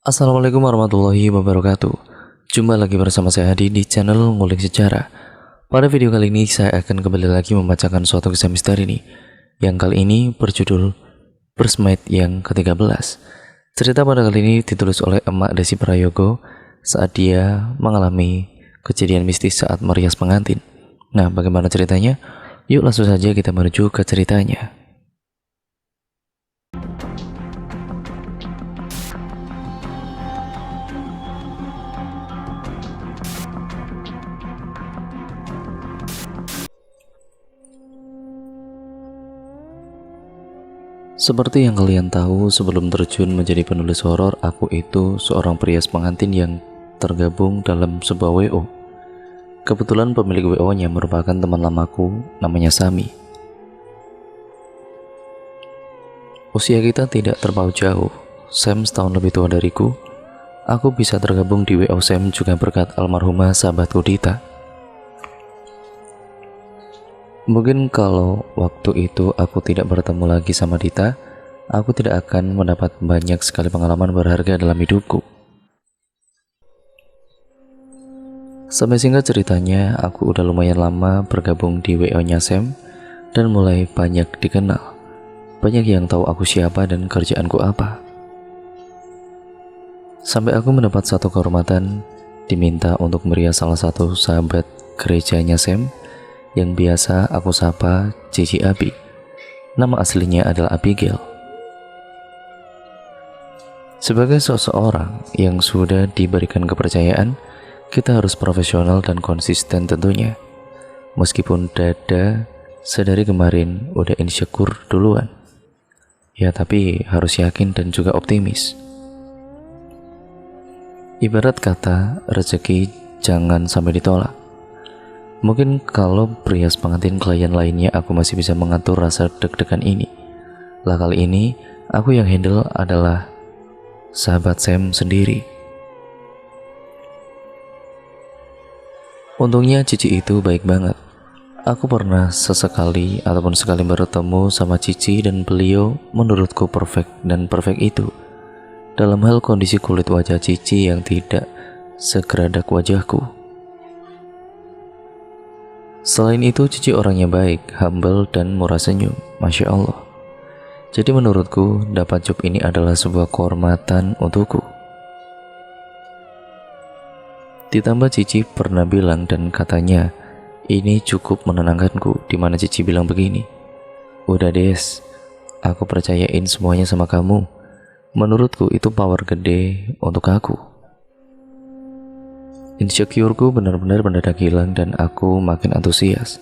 Assalamualaikum warahmatullahi wabarakatuh. Jumpa lagi bersama saya Adi di channel Ngulik Sejarah. Pada video kali ini saya akan kembali lagi membacakan suatu kisah misteri nih, yang kali ini berjudul Bridesmaid yang ke-13. Cerita pada kali ini ditulis oleh Emak Desi Prayogo saat dia mengalami kejadian mistis saat merias pengantin. Nah, bagaimana ceritanya? Yuk langsung saja kita menuju ke ceritanya. Seperti yang kalian tahu, sebelum terjun menjadi penulis horor, aku itu seorang perias pengantin yang tergabung dalam sebuah WO. Kebetulan pemilik WO-nya merupakan teman lamaku, namanya Sami. Usia kita tidak terpaut jauh. Sam setahun lebih tua dariku. Aku bisa tergabung di WO Sam juga berkat almarhumah sahabatku Dita. Mungkin kalau waktu itu aku tidak bertemu lagi sama Dita, aku tidak akan mendapat banyak sekali pengalaman berharga dalam hidupku. Sampai singkat ceritanya, aku udah lumayan lama bergabung di WO-nya Sam dan mulai banyak dikenal. Banyak yang tahu aku siapa dan kerjaanku apa. Sampai aku mendapat satu kehormatan, diminta untuk merias salah satu sahabat gerejanya Sam yang biasa aku sapa Cici Abi. Nama aslinya adalah Abigail. Sebagai seseorang yang sudah diberikan kepercayaan, kita harus profesional dan konsisten tentunya. Meskipun dada sedari kemarin udah insecure duluan, ya tapi harus yakin dan juga optimis. Ibarat kata, rezeki jangan sampai ditolak. Mungkin kalau perias pengantin klien lainnya aku masih bisa mengatur rasa deg-degan ini. Lah kali ini aku yang handle adalah sahabat Sam sendiri. Untungnya Cici itu baik banget. Aku pernah sesekali ataupun sekali bertemu sama Cici dan beliau menurutku perfect dan perfect itu. Dalam hal kondisi kulit wajah Cici yang tidak segeradak wajahku. Selain itu, Cici orangnya baik, humble, dan murah senyum. Masya Allah. Jadi menurutku, dapat job ini adalah sebuah kehormatan untukku. Ditambah Cici pernah bilang dan katanya, ini cukup menenangkanku, dimana Cici bilang begini, udah Des, aku percayain semuanya sama kamu. Menurutku itu power gede untuk aku. Insecureku benar-benar mendadak hilang dan aku makin antusias.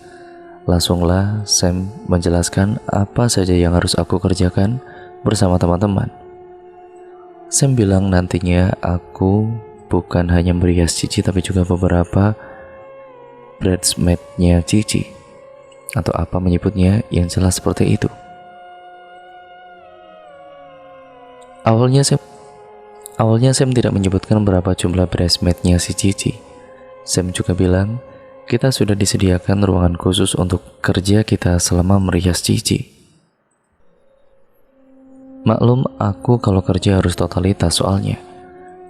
Langsunglah Sam menjelaskan apa saja yang harus aku kerjakan bersama teman-teman. Sam bilang nantinya aku bukan hanya merias Cici tapi juga beberapa bridesmaid-nya Cici, atau apa menyebutnya, yang jelas seperti itu. Awalnya Sam tidak menyebutkan berapa jumlah bridesmaid-nya si Cici. Sam juga bilang, kita sudah disediakan ruangan khusus untuk kerja kita selama merias Cici. Maklum, aku kalau kerja harus totalitas soalnya.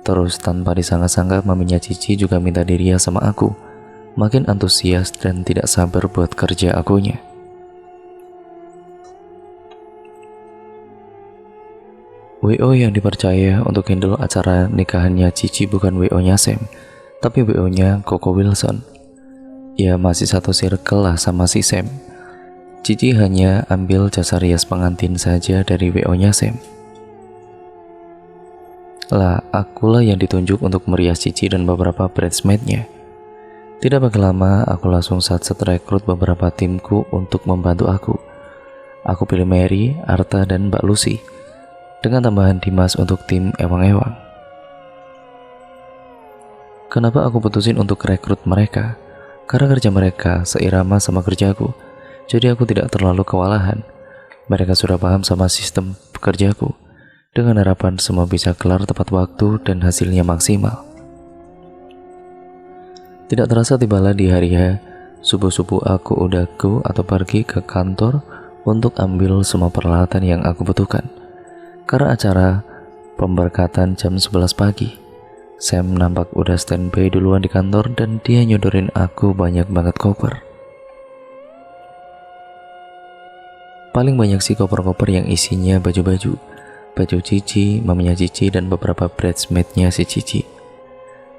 Terus tanpa disangka-sangka maminya Cici juga minta dirias sama aku. Makin antusias dan tidak sabar buat kerja akunya. WO yang dipercaya untuk handle acara nikahannya Cici bukan WO-nya Sam, tapi WO-nya Coco Wilson. Ya masih satu circle lah sama si Sam. Cici hanya ambil jasa rias pengantin saja dari WO-nya Sam. Lah, akulah yang ditunjuk untuk merias Cici dan beberapa bridesmaid-nya. Tidak pakai lama, aku langsung satset rekrut beberapa timku untuk membantu aku. Aku pilih Mary, Arta, dan Mbak Lucy, dengan tambahan Dimas untuk tim ewang-ewang. Kenapa aku putusin untuk rekrut mereka? Karena kerja mereka seirama sama kerjaku, jadi aku tidak terlalu kewalahan. Mereka sudah paham sama sistem pekerjaku, dengan harapan semua bisa kelar tepat waktu dan hasilnya maksimal. Tidak terasa tibalah di hari H, subuh-subuh aku udah atau pergi ke kantor untuk ambil semua peralatan yang aku butuhkan. Karena acara Pemberkatan jam 11 pagi. Sam nampak udah standby duluan di kantor dan dia nyodorin aku banyak banget koper. Paling banyak sih koper-koper yang isinya baju-baju. Baju Cici, maminya Cici, dan beberapa bridesmaidnya si Cici.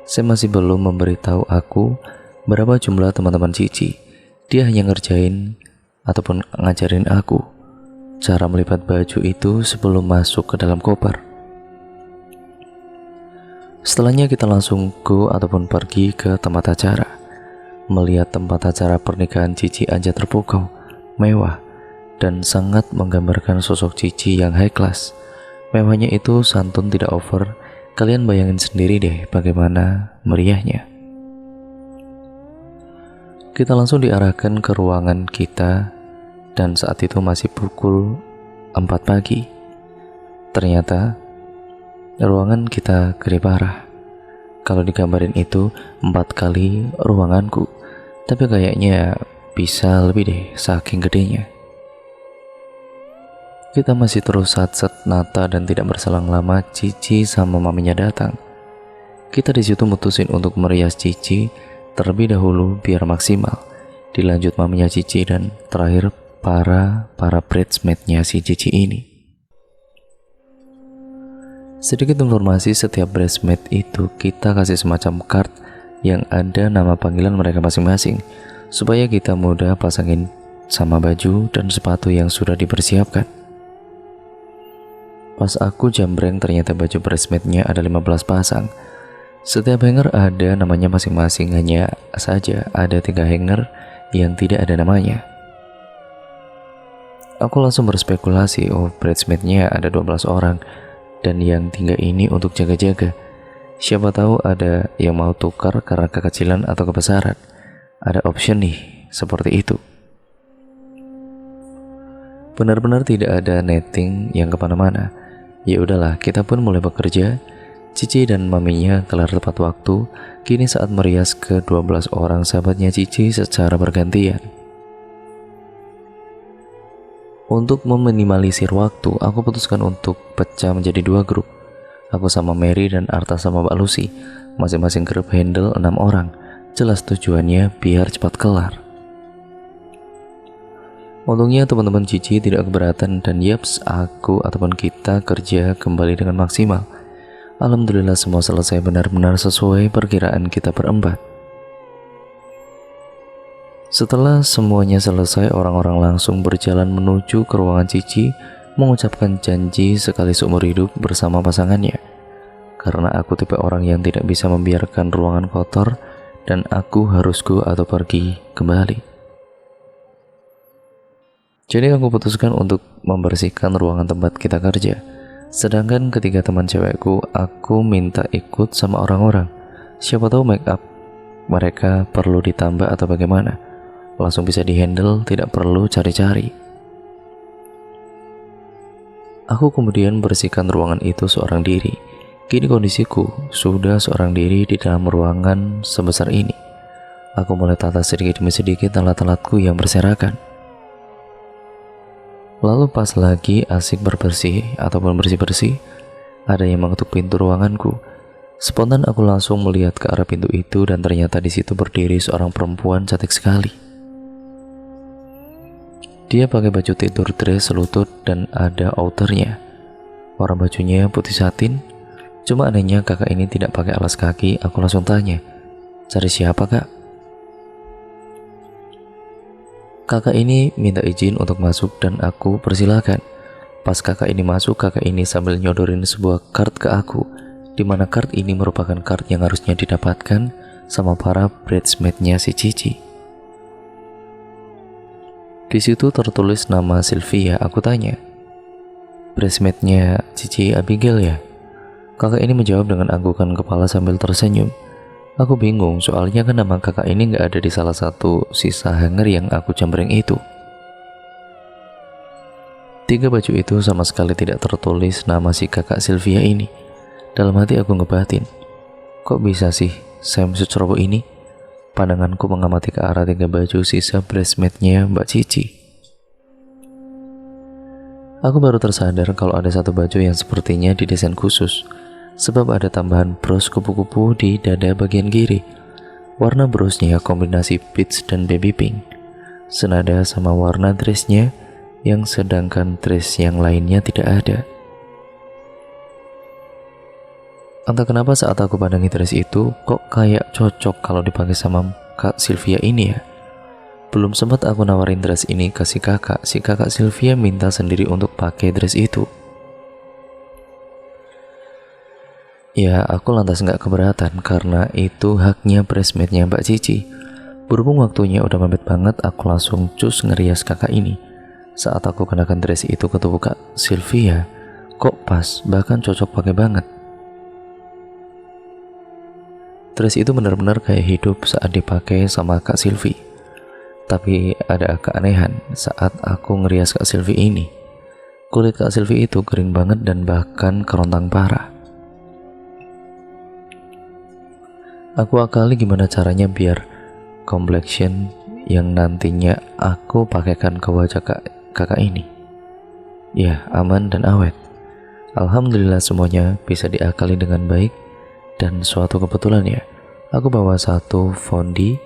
Sam masih belum memberitahu aku berapa jumlah teman-teman Cici. Dia hanya ngerjain ataupun ngajarin aku cara melipat baju itu sebelum masuk ke dalam koper. Setelahnya kita langsung ataupun pergi ke tempat acara. Melihat tempat acara pernikahan Cici aja terpukau, mewah, dan sangat menggambarkan sosok Cici yang high class. Mewahnya itu santun tidak over. Kalian bayangin sendiri deh bagaimana meriahnya. Kita langsung diarahkan ke ruangan kita dan saat itu masih pukul 4 pagi. Ternyata ruangan kita gede parah. Kalau digambarin itu 4 kali ruanganku, tapi kayaknya bisa lebih deh saking gedenya. Kita masih terus satset nata dan tidak berselang lama Cici sama maminya datang. Kita disitu mutusin untuk merias Cici terlebih dahulu biar maksimal. Dilanjut maminya Cici dan terakhir para bridesmaidnya si Cici ini. Sedikit informasi, setiap bridesmaid itu kita kasih semacam card yang ada nama panggilan mereka masing-masing supaya kita mudah pasangin sama baju dan sepatu yang sudah dipersiapkan. Pas aku jambreng ternyata baju bridesmaidnya ada 15 pasang. Setiap hanger ada namanya masing-masing, hanya saja ada 3 hanger yang tidak ada namanya. Aku langsung berspekulasi, oh bridesmaidnya ada 12 orang dan yang 3 ini untuk jaga-jaga. Siapa tahu ada yang mau tukar karena kekecilan atau kebesaran. Ada option nih, seperti itu. Benar-benar tidak ada netting yang kemana-mana. Ya udahlah, kita pun mulai bekerja. Cici dan maminya kelar tepat waktu. Kini saat merias ke 12 orang sahabatnya Cici secara bergantian. Untuk meminimalisir waktu, aku putuskan untuk pecah menjadi 2 grup. Aku sama Mary dan Arta sama Mbak Lucy. Masing-masing grup handle 6 orang. Jelas tujuannya biar cepat kelar. Untungnya teman-teman Cici tidak keberatan dan yaps, aku ataupun kita kerja kembali dengan maksimal. Alhamdulillah semua selesai benar-benar sesuai perkiraan kita berempat. Setelah semuanya selesai, orang-orang langsung berjalan menuju ke ruangan Cici mengucapkan janji sekali seumur hidup bersama pasangannya. Karena aku tipe orang yang tidak bisa membiarkan ruangan kotor dan aku harus go atau pergi kembali. Jadi aku putuskan untuk membersihkan ruangan tempat kita kerja. Sedangkan ketiga teman cewekku, aku minta ikut sama orang-orang. Siapa tahu make up mereka perlu ditambah atau bagaimana. Langsung bisa dihandle, tidak perlu cari-cari. Aku kemudian bersihkan ruangan itu seorang diri. Kini kondisiku sudah seorang diri di dalam ruangan sebesar ini. Aku mulai tata sedikit demi sedikit alat-alatku yang berserakan. Lalu pas lagi asik berbersih ataupun bersih-bersih, ada yang mengetuk pintu ruanganku. Spontan aku langsung melihat ke arah pintu itu dan ternyata di situ berdiri seorang perempuan cantik sekali. Dia pakai baju tidur dress selutut dan ada outernya. Warna bajunya putih satin. Cuma anehnya kakak ini tidak pakai alas kaki. Aku langsung tanya, cari siapa kak? Kakak ini minta izin untuk masuk dan aku persilakan. Pas kakak ini masuk, kakak ini sambil nyodorin sebuah kart ke aku, di mana kart ini merupakan kart yang harusnya didapatkan sama para bridesmaidnya si Cici. Di situ tertulis nama Sylvia. Aku tanya, bridesmaidnya Cici Abigail ya? Kakak ini menjawab dengan anggukan kepala sambil tersenyum. Aku bingung, soalnya kan nama kakak ini gak ada di salah satu sisa hanger yang aku jambreng itu. 3 baju itu sama sekali tidak tertulis nama si kakak Sylvia ini. Dalam hati aku ngebatin, kok bisa sih Sam seceroboh ini? Pandanganku mengamati ke arah 3 baju sisa bridesmaidnya Mbak Cici. Aku baru tersadar kalau ada satu baju yang sepertinya didesain khusus, sebab ada tambahan bros kupu-kupu di dada bagian kiri. Warna brosnya kombinasi peach dan baby pink, senada sama warna dressnya, yang sedangkan dress yang lainnya tidak ada. Entah kenapa saat aku pandangi dress itu, kok kayak cocok kalau dipakai sama Kak Sylvia ini ya. Belum sempat aku nawarin dress ini ke si kakak Sylvia minta sendiri untuk pakai dress itu. Ya, aku lantas nggak keberatan karena itu haknya bridesmaidnya Mbak Cici. Berhubung waktunya udah mepet banget, aku langsung cus ngerias kakak ini. Saat aku kenakan dress itu ke tubuh Kak Sylvia, kok pas, bahkan cocok pakai banget. Dress itu benar-benar kayak hidup saat dipakai sama Kak Sylvie. Tapi ada keanehan saat aku ngerias Kak Sylvie ini. Kulit Kak Sylvie itu kering banget dan bahkan kerontang parah. Aku akali gimana caranya biar complexion yang nantinya aku pakaikan ke wajah kakak ini, ya, aman dan awet. Alhamdulillah semuanya bisa diakali dengan baik. Dan suatu kebetulan ya, aku bawa satu fondi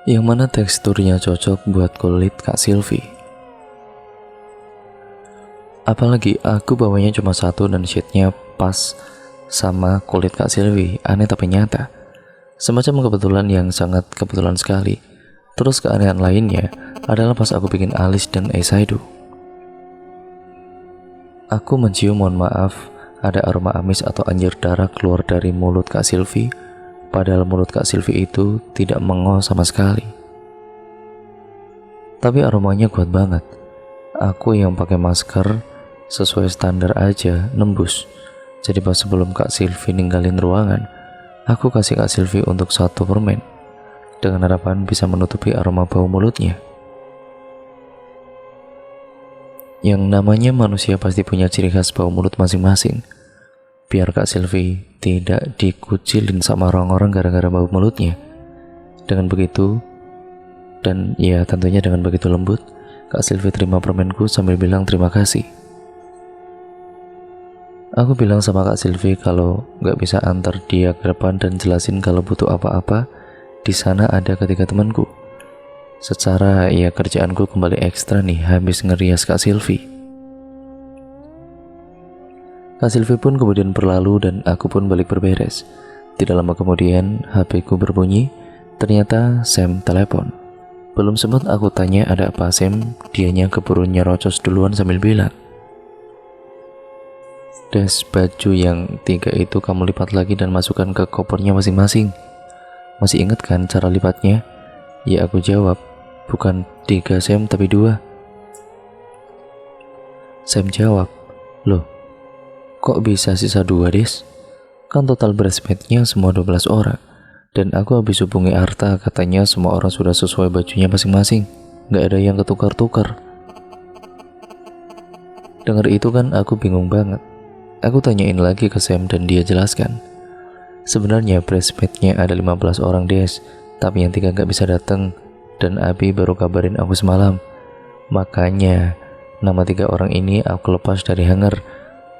yang mana teksturnya cocok buat kulit Kak Sylvie. Apalagi aku bawanya cuma satu dan shade-nya pas sama kulit Kak Sylvie. Aneh tapi nyata, semacam kebetulan yang sangat kebetulan sekali. Terus keanehan lainnya adalah pas aku bikin alis dan eyeshadow, aku mencium, mohon maaf, ada aroma amis atau anjir darah keluar dari mulut Kak Sylvie. Padahal mulut Kak Sylvie itu tidak mengoh sama sekali. Tapi aromanya kuat banget. Aku yang pakai masker sesuai standar aja nembus. Jadi pas sebelum Kak Sylvie ninggalin ruangan, aku kasih Kak Sylvie untuk satu permen, dengan harapan bisa menutupi aroma bau mulutnya. Yang namanya manusia pasti punya ciri khas bau mulut masing-masing. Biar Kak Sylvie tidak dikucilin sama orang-orang gara-gara bau mulutnya. Dengan begitu, dan ya tentunya dengan begitu lembut, Kak Sylvie terima permenku sambil bilang terima kasih. Aku bilang sama Kak Sylvie kalau gak bisa antar dia ke depan dan jelasin kalau butuh apa-apa, di sana ada ketiga temanku. Secara ya kerjaanku kembali ekstra nih habis ngerias Kak Sylvie. Kak Sylvie pun kemudian berlalu dan aku pun balik berberes. Tidak lama kemudian HP ku berbunyi. Ternyata Sam telepon. Belum sempat aku tanya ada apa Sam, dianya keburu nyerocos duluan sambil bilang, "Das, baju yang 3 itu kamu lipat lagi dan masukkan ke kopernya masing-masing. Masih ingat kan cara lipatnya?" Ya, aku jawab, "Bukan 3 Sam tapi 2. Sam jawab, "Loh, kok bisa sisa 2 Des? Kan total bridesmaidnya semua 12 orang. Dan aku habis hubungi Arta, katanya semua orang sudah sesuai bajunya masing-masing. Gak ada yang ketukar-tukar." Dengar itu kan aku bingung banget. Aku tanyain lagi ke Sam dan dia jelaskan. Sebenarnya bridesmaidnya ada 15 orang Des, tapi yang 3 gak bisa datang. Dan Abi baru kabarin aku semalam. Makanya nama 3 orang ini aku lepas dari hanger.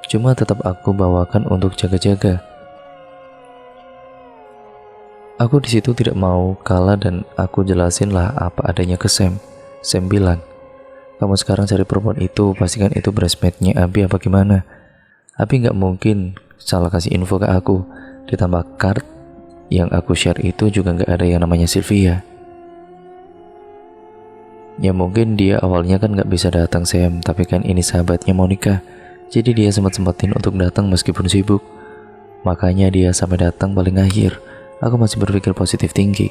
Cuma tetap aku bawakan untuk jaga-jaga. Aku di situ tidak mau kalah dan aku jelasin lah apa adanya ke Sam. Sam bilang, "Kamu sekarang cari perempuan itu, pastikan itu bridesmaidnya Abi apa gimana?" Abi nggak mungkin salah kasih info ke aku. Ditambah card yang aku share itu juga nggak ada yang namanya Sylvia. Ya mungkin dia awalnya kan nggak bisa datang Sam, tapi kan ini sahabatnya Monica. Jadi dia sempat-sempatin untuk datang meskipun sibuk. Makanya dia sampai datang paling akhir. Aku masih berpikir positif tinggi.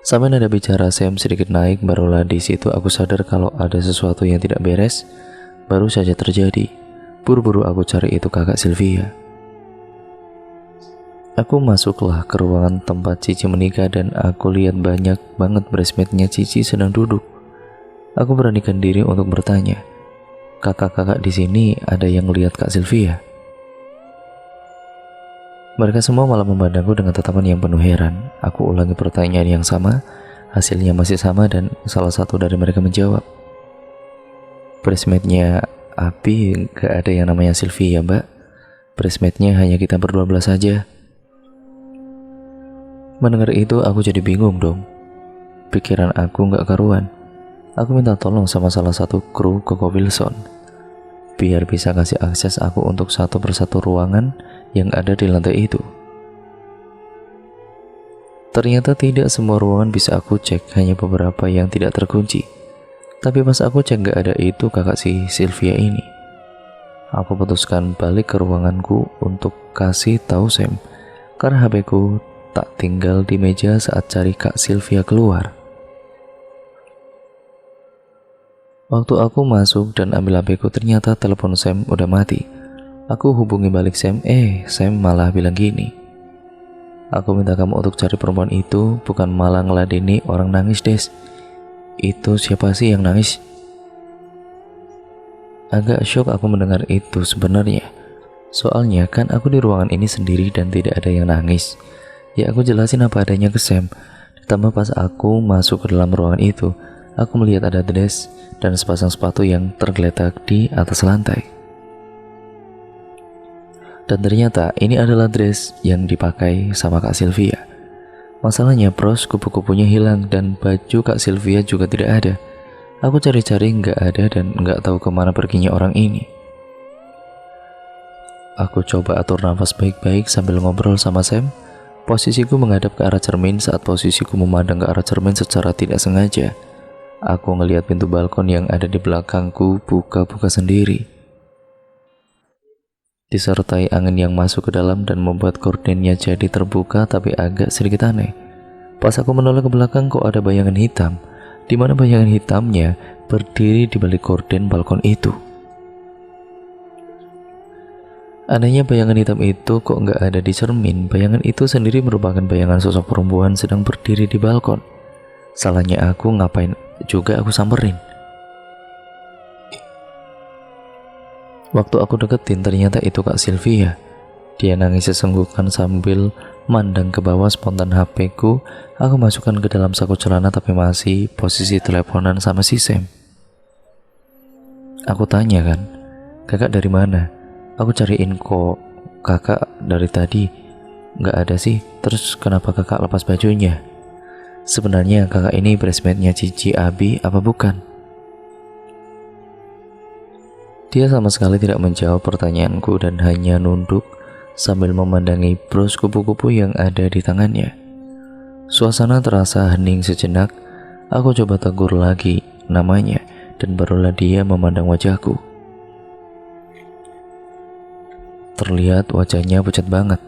Sampai nada bicara Sam sedikit naik, barulah di situ aku sadar kalau ada sesuatu yang tidak beres. Baru saja terjadi. Buru-buru aku cari itu kakak Sylvia. Aku masuklah ke ruangan tempat Cici menikah dan aku lihat banyak banget bridesmaidnya Cici sedang duduk. Aku beranikan diri untuk bertanya, "Kakak-kakak di sini ada yang lihat Kak Sylvia?" Mereka semua malah memandangku dengan tatapan yang penuh heran. Aku ulangi pertanyaan yang sama, hasilnya masih sama dan salah satu dari mereka menjawab, Bridesmaidnya Abi gak ada yang namanya Sylvia, Mbak. Bridesmaidnya hanya kita berdua saja. Mendengar itu aku jadi bingung dong. Pikiran aku gak karuan. Aku minta tolong sama salah satu kru Koko Wilson biar bisa kasih akses aku untuk satu persatu ruangan yang ada di lantai itu. Ternyata tidak semua ruangan bisa aku cek, hanya beberapa yang tidak terkunci. Tapi pas aku cek gak ada itu kakak si Sylvia ini. Aku putuskan balik ke ruanganku untuk kasih tahu Sam, karena HP ku tak tinggal di meja saat cari Kak Sylvia keluar. Waktu aku masuk dan ambil HP ku, ternyata telepon Sam udah mati. Aku hubungi balik Sam, Sam malah bilang gini, "Aku minta kamu untuk cari perempuan itu, bukan malah ngeladeni orang nangis, Des. Itu siapa sih yang nangis?" Agak shock aku mendengar itu sebenarnya. Soalnya kan aku di ruangan ini sendiri dan tidak ada yang nangis. Ya aku jelasin apa adanya ke Sam. Ditambah pas aku masuk ke dalam ruangan itu, aku melihat ada dress dan sepasang sepatu yang tergeletak di atas lantai. Dan ternyata ini adalah dress yang dipakai sama Kak Sylvia. Masalahnya bros, kupu-kupunya hilang dan baju Kak Sylvia juga tidak ada. Aku cari-cari nggak ada dan nggak tahu kemana perginya orang ini. Aku coba atur nafas baik-baik sambil ngobrol sama Sam. Posisiku menghadap ke arah cermin. Saat posisiku memandang ke arah cermin secara tidak sengaja, aku ngelihat pintu balkon yang ada di belakangku buka-buka sendiri, disertai angin yang masuk ke dalam dan membuat gordennya jadi terbuka tapi agak sedikit aneh. Pas aku menoleh ke belakang, kok ada bayangan hitam, di mana bayangan hitamnya berdiri di balik gorden balkon itu. Anehnya bayangan hitam itu kok nggak ada di cermin. Bayangan itu sendiri merupakan bayangan sosok perempuan sedang berdiri di balkon. Salahnya aku, ngapain juga aku samperin. Waktu aku deketin, ternyata itu Kak Sylvia. Dia nangis sesenggukan sambil mandang ke bawah. Spontan HP ku aku masukkan ke dalam saku celana, tapi masih posisi teleponan sama si Sam. Aku tanya kan, "Kakak dari mana?" "Aku cariin kok kakak dari tadi, nggak ada sih. Terus kenapa kakak lepas bajunya? Sebenarnya kakak ini bridesmaidnya Cici Abi apa bukan?" Dia sama sekali tidak menjawab pertanyaanku dan hanya nunduk sambil memandangi bros kupu-kupu yang ada di tangannya. Suasana terasa hening sejenak. Aku coba tegur lagi namanya dan barulah dia memandang wajahku. Terlihat wajahnya pucat banget.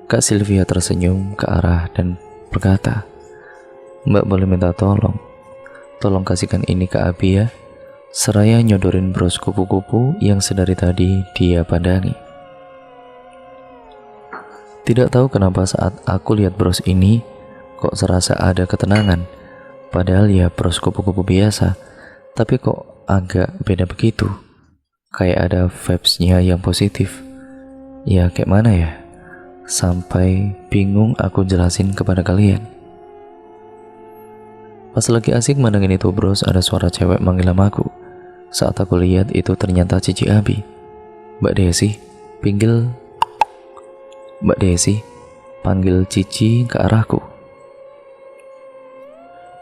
Kak Sylvia tersenyum ke arah dan berkata, "Mbak boleh minta tolong? Tolong kasihkan ini ke Abi ya." Seraya nyodorin bros kupu-kupu yang sedari tadi dia pandangi. Tidak tahu kenapa saat aku lihat bros ini, kok serasa ada ketenangan. Padahal ya bros kupu-kupu biasa, tapi kok agak beda begitu. Kayak ada vibes-nya yang positif. Ya kayak mana ya? Sampai bingung aku jelasin kepada kalian. Pas lagi asik mandangin itu bros, ada suara cewek manggil namaku. Saat aku lihat itu ternyata Cici Abi. "Mbak Desi, Mbak Desi," panggil Cici ke arahku.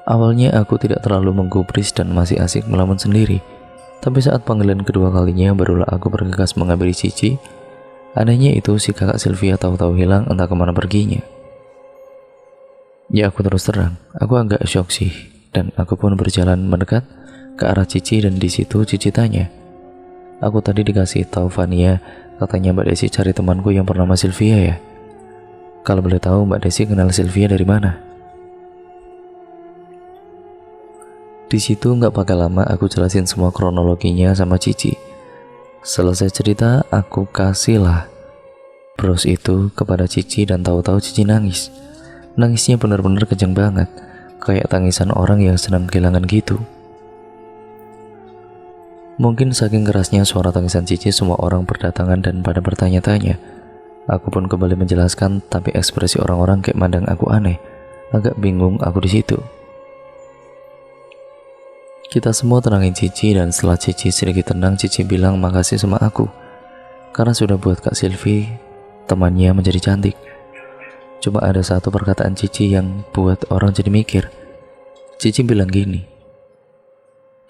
Awalnya aku tidak terlalu menggubris dan masih asik melamun sendiri. Tapi saat panggilan kedua kalinya barulah aku bergegas mengambil Cici. Anehnya itu si kakak Sylvia tahu-tahu hilang, entah kemana perginya. Ya aku terus terang, aku agak shock sih. Dan aku pun berjalan mendekat ke arah Cici dan di situ Cici tanya, "Aku tadi dikasih tahu Fania, katanya Mbak Desi cari temanku yang bernama Sylvia ya. Kalau boleh tahu Mbak Desi kenal Sylvia dari mana?" Di situ nggak pakai lama aku jelasin semua kronologinya sama Cici. Selesai cerita, aku kasihlah bros itu kepada Cici dan tahu-tahu Cici nangis. Nangisnya benar-benar kencang banget, kayak tangisan orang yang sedang kehilangan gitu. Mungkin saking kerasnya suara tangisan Cici, semua orang berdatangan dan pada bertanya-tanya. Aku pun kembali menjelaskan, tapi ekspresi orang-orang kayak mandang aku aneh. Agak bingung aku di situ. Kita semua tenangin Cici, dan setelah Cici sedikit tenang, Cici bilang makasih sama aku karena sudah buat Kak Silvi temannya menjadi cantik. Cuma ada satu perkataan Cici yang buat orang jadi mikir. Cici bilang gini,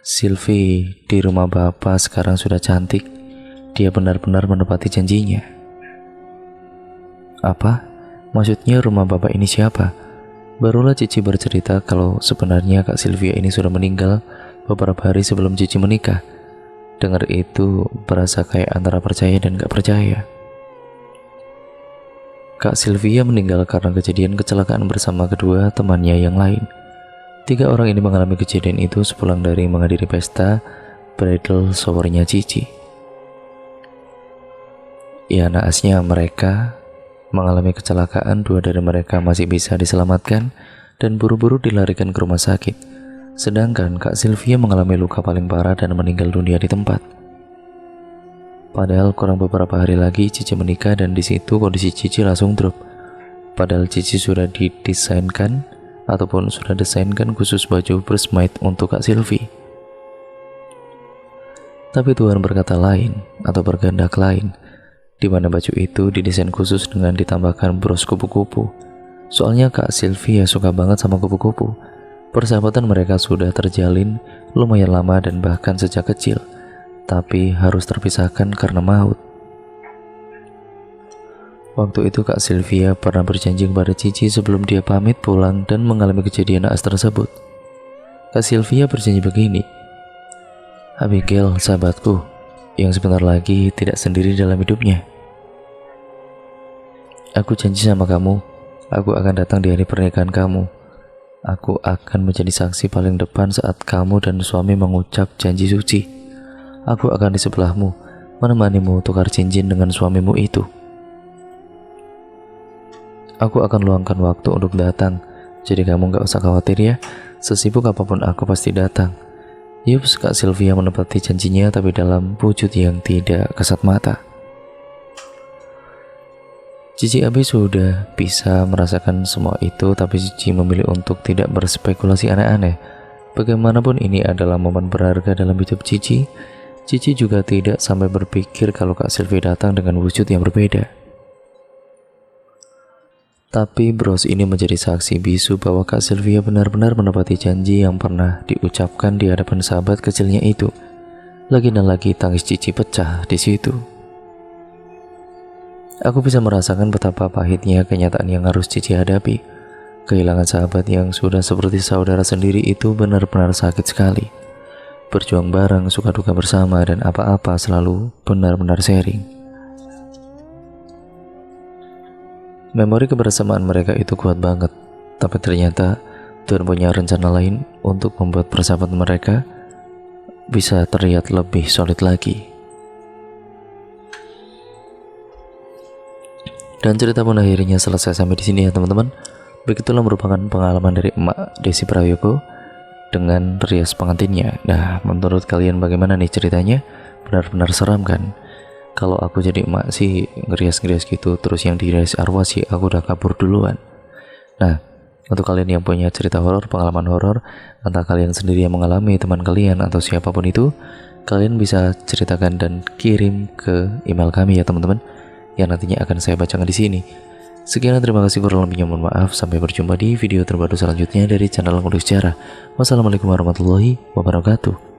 Silvi di rumah bapak sekarang sudah cantik. Dia benar-benar menepati janjinya. Apa? Maksudnya rumah bapak ini siapa? Barulah Cici bercerita kalau sebenarnya Kak Sylvia ini sudah meninggal beberapa hari sebelum Cici menikah. Dengar itu berasa kayak antara percaya dan gak percaya. Kak Sylvia meninggal karena kejadian kecelakaan bersama kedua temannya yang lain. 3 orang ini mengalami kejadian itu sepulang dari menghadiri pesta bridal shower-nya Cici. Ya, naasnya mereka mengalami kecelakaan. 2 dari mereka masih bisa diselamatkan dan buru-buru dilarikan ke rumah sakit. Sedangkan Kak Sylvia mengalami luka paling parah dan meninggal dunia di tempat. Padahal kurang beberapa hari lagi Cici menikah, dan di situ kondisi Cici langsung drop. Padahal Cici sudah didesainkan ataupun sudah desainkan khusus baju bridesmaid untuk Kak Sylvie. Tapi Tuhan berkata lain atau berkehendak lain, di mana baju itu didesain khusus dengan ditambahkan bros kupu-kupu. Soalnya Kak Sylvia suka banget sama kupu-kupu. Persahabatan mereka sudah terjalin lumayan lama dan bahkan sejak kecil, tapi harus terpisahkan karena maut. Waktu itu Kak Sylvia pernah berjanji kepada Cici sebelum dia pamit pulang dan mengalami kejadian naas tersebut. Kak Sylvia berjanji begini, Abigail sahabatku yang sebentar lagi tidak sendiri dalam hidupnya. Aku janji sama kamu, aku akan datang di hari pernikahan kamu. Aku akan menjadi saksi paling depan saat kamu dan suami mengucap janji suci. Aku akan di sebelahmu, menemanimu tukar cincin dengan suamimu itu. Aku akan luangkan waktu untuk datang, jadi kamu gak usah khawatir ya. Sesibuk apapun aku pasti datang. Yups, Kak Sylvia menepati janjinya, tapi dalam wujud yang tidak kasat mata. Cici Abi sudah bisa merasakan semua itu, tapi Cici memilih untuk tidak berspekulasi aneh-aneh. Bagaimanapun ini adalah momen berharga dalam hidup Cici. Cici juga tidak sampai berpikir kalau Kak Sylvie datang dengan wujud yang berbeda. Tapi bros ini menjadi saksi bisu bahwa Kak Sylvia benar-benar menepati janji yang pernah diucapkan di hadapan sahabat kecilnya itu. Lagi dan lagi tangis Cici pecah di situ. Aku bisa merasakan betapa pahitnya kenyataan yang harus Cici hadapi. Kehilangan sahabat yang sudah seperti saudara sendiri itu benar-benar sakit sekali. Berjuang bareng, suka duka bersama, dan apa-apa selalu benar-benar sharing. Memori kebersamaan mereka itu kuat banget. Tapi ternyata Tuhan punya rencana lain untuk membuat persahabatan mereka bisa terlihat lebih solid lagi. Dan cerita pun akhirnya selesai sampai di sini ya teman-teman. Begitulah merupakan pengalaman dari Emak Desi Prayogo dengan rias pengantinnya. Nah, menurut kalian bagaimana nih ceritanya? Benar-benar seram kan? Kalau aku jadi emak sih ngerias-ngerias gitu, terus yang dirias arwah sih aku udah kabur duluan. Nah, untuk kalian yang punya cerita horor, pengalaman horor, entah kalian sendiri yang mengalami, teman kalian, atau siapapun itu, kalian bisa ceritakan dan kirim ke email kami ya teman-teman, yang nantinya akan saya bacakan di sini. Sekian, terima kasih, kurang lebihnya mohon maaf. Sampai berjumpa di video terbaru selanjutnya dari channel Ngulik Sejarah. Wassalamualaikum warahmatullahi wabarakatuh.